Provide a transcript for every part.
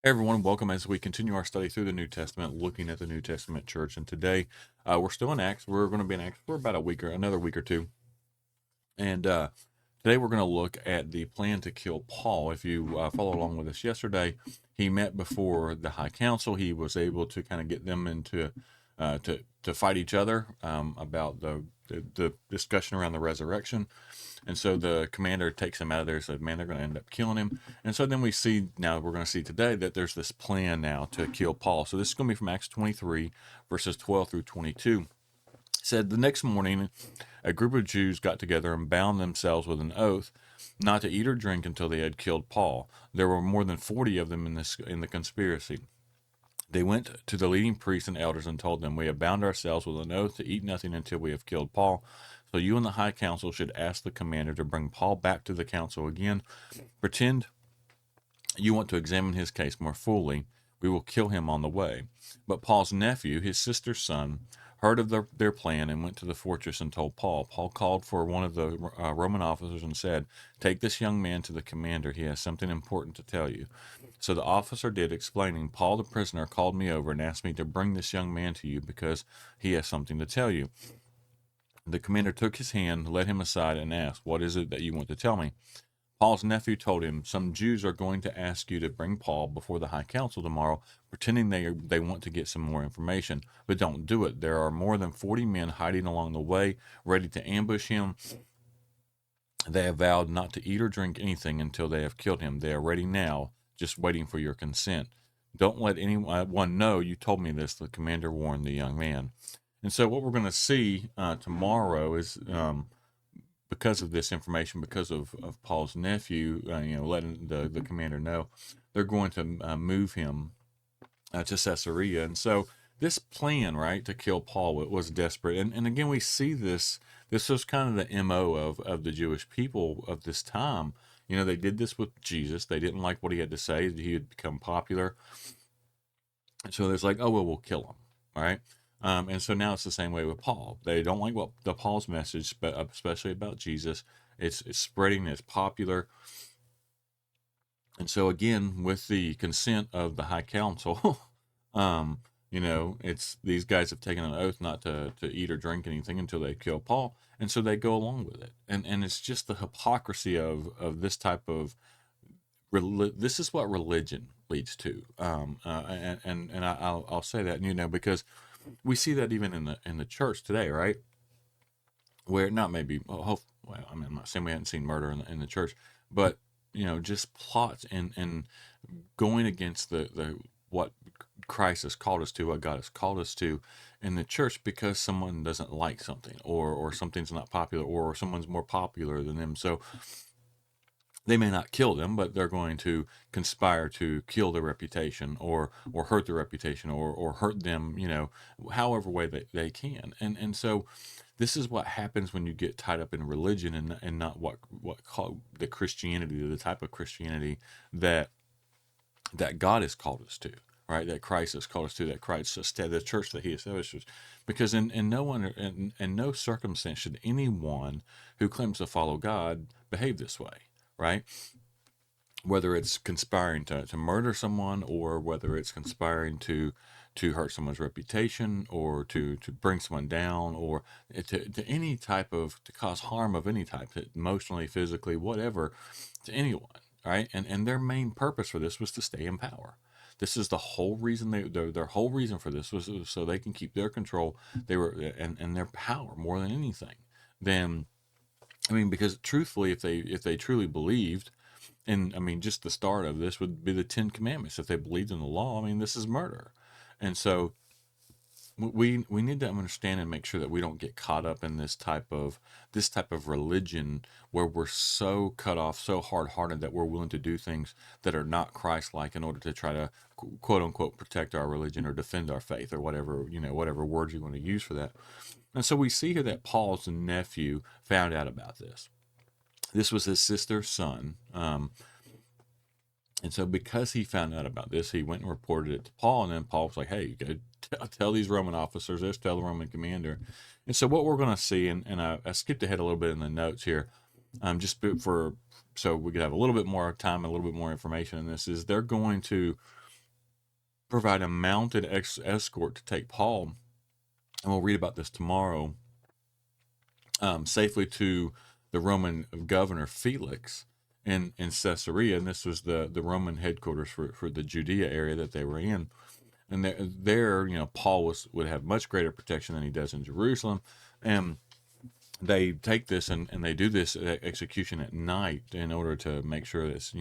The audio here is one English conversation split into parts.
Hey everyone, welcome as we continue our study through the New Testament, looking at the New Testament church. And today, we're still in Acts. We're going to be in Acts for about another week or two. And today we're going to look at the plan to kill Paul. If you follow along with us yesterday, he met before the High Council. He was able to kind of get them into to fight each other about the discussion around the resurrection. And so the commander takes him out of there and said, man, they're going to end up killing him. And so then we're going to see today that there's this plan now to kill Paul. So this is going to be from Acts 23, verses 12 through 22. It said, the next morning, a group of Jews got together and bound themselves with an oath not to eat or drink until they had killed Paul. There were more than 40 of them in the conspiracy. They went to the leading priests and elders and told them, we have bound ourselves with an oath to eat nothing until we have killed Paul. So you and the high council should ask the commander to bring Paul back to the council again. Pretend you want to examine his case more fully. We will kill him on the way. But Paul's nephew, his sister's son, heard of their plan and went to the fortress and told Paul. Paul called for one of the Roman officers and said, take this young man to the commander. He has something important to tell you. So the officer did, explaining, Paul the prisoner called me over and asked me to bring this young man to you because he has something to tell you. The commander took his hand, led him aside, and asked, what is it that you want to tell me? Paul's nephew told him, some Jews are going to ask you to bring Paul before the high council tomorrow, pretending they want to get some more information. But don't do it. There are more than 40 men hiding along the way, ready to ambush him. They have vowed not to eat or drink anything until they have killed him. They are ready now, just waiting for your consent. Don't let anyone know you told me this, the commander warned the young man. And so, what we're going to see tomorrow is because of this information, because of Paul's nephew, letting the commander know, they're going to move him to Caesarea. And so this plan, right, to kill Paul was desperate. And again, we see this. This was kind of the MO of the Jewish people of this time. You know, they did this with Jesus. They didn't like what he had to say. He had become popular. So there's like, oh, well, we'll kill him. All right. And so now it's the same way with Paul. They don't like what the Paul's message, but especially about Jesus. It's spreading. It's popular. And so again, with the consent of the High Council, it's these guys have taken an oath not to eat or drink anything until they kill Paul, and so they go along with it. And it's just the hypocrisy of this type of this is what religion leads to. I'll say that, because we see that even in the church today, right? Where not maybe well, I mean, I'm not saying we haven't seen murder in the church, but just plots and going against the what Christ has called us to, what God has called us to in the church, because someone doesn't like something, or something's not popular, or someone's more popular than them. So they may not kill them, but they're going to conspire to kill their reputation, or hurt their reputation, or hurt them, however way they can. And so this is what happens when you get tied up in religion, and not what called the Christianity, the type of Christianity that God has called us to, right? That Christ has called us to, that Christ, the church that He establishes. Because in no circumstance should anyone who claims to follow God behave this way, right? Whether it's conspiring to murder someone, or whether it's conspiring to hurt someone's reputation, or to bring someone down, or to any type of, to cause harm of any type, emotionally, physically, whatever, to anyone, right? And their main purpose for this was to stay in power. This is the whole reason their whole reason for this was so they can keep their control. They were and their power more than anything. Then, I mean, because truthfully, if they truly believed, and I mean, just the start of this would be the Ten Commandments. If they believed in the law, I mean, this is murder. And so we need to understand and make sure that we don't get caught up in this type of religion, where we're so cut off, so hard-hearted, that we're willing to do things that are not Christ-like in order to try to quote unquote protect our religion or defend our faith, or whatever words you want to use for that. And so we see here that Paul's nephew found out about this. This was his sister's son. And so because he found out about this, he went and reported it to Paul. And then Paul was like, hey, you got to tell these Roman officers this, tell the Roman commander. And so what we're going to see, and I skipped ahead a little bit in the notes here, so we could have a little bit more time, a little bit more information in this, is they're going to provide a mounted escort to take Paul, and we'll read about this tomorrow, safely to the Roman governor Felix in Caesarea. And this was the Roman headquarters for the Judea area that they were in. And there, Paul would have much greater protection than he does in Jerusalem. And they take this and they do this execution at night in order to make sure that's,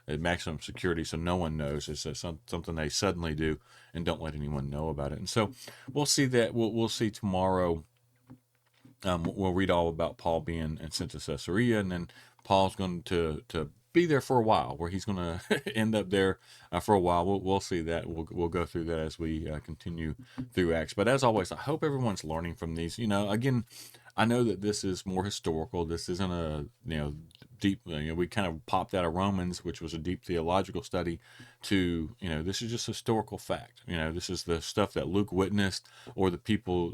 at maximum security, so no one knows. It's something they suddenly do and don't let anyone know about it. And so we'll see that. We'll see tomorrow. We'll read all about Paul being sent to Caesarea, and then Paul's going to be there for a while, where he's going to end up there for a while. We'll see that. We'll go through that as we continue through Acts. But as always, I hope everyone's learning from these. Again, I know that this is more historical. This isn't a deep. We kind of popped out of Romans, which was a deep theological study, to this is just historical fact. This is the stuff that Luke witnessed, or the people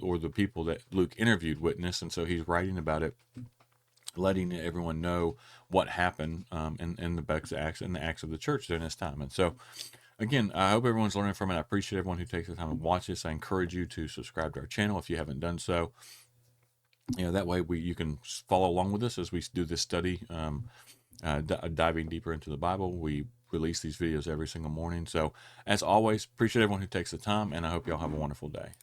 that Luke interviewed witnessed, and so he's writing about it, letting everyone know what happened in the books of Acts and the Acts of the church during this time. And so, again, I hope everyone's learning from it. I appreciate everyone who takes the time to watch this. I encourage you to subscribe to our channel if you haven't done so. That way you can follow along with us as we do this study, diving deeper into the Bible. We release these videos every single morning. So, as always, appreciate everyone who takes the time, and I hope y'all have a wonderful day.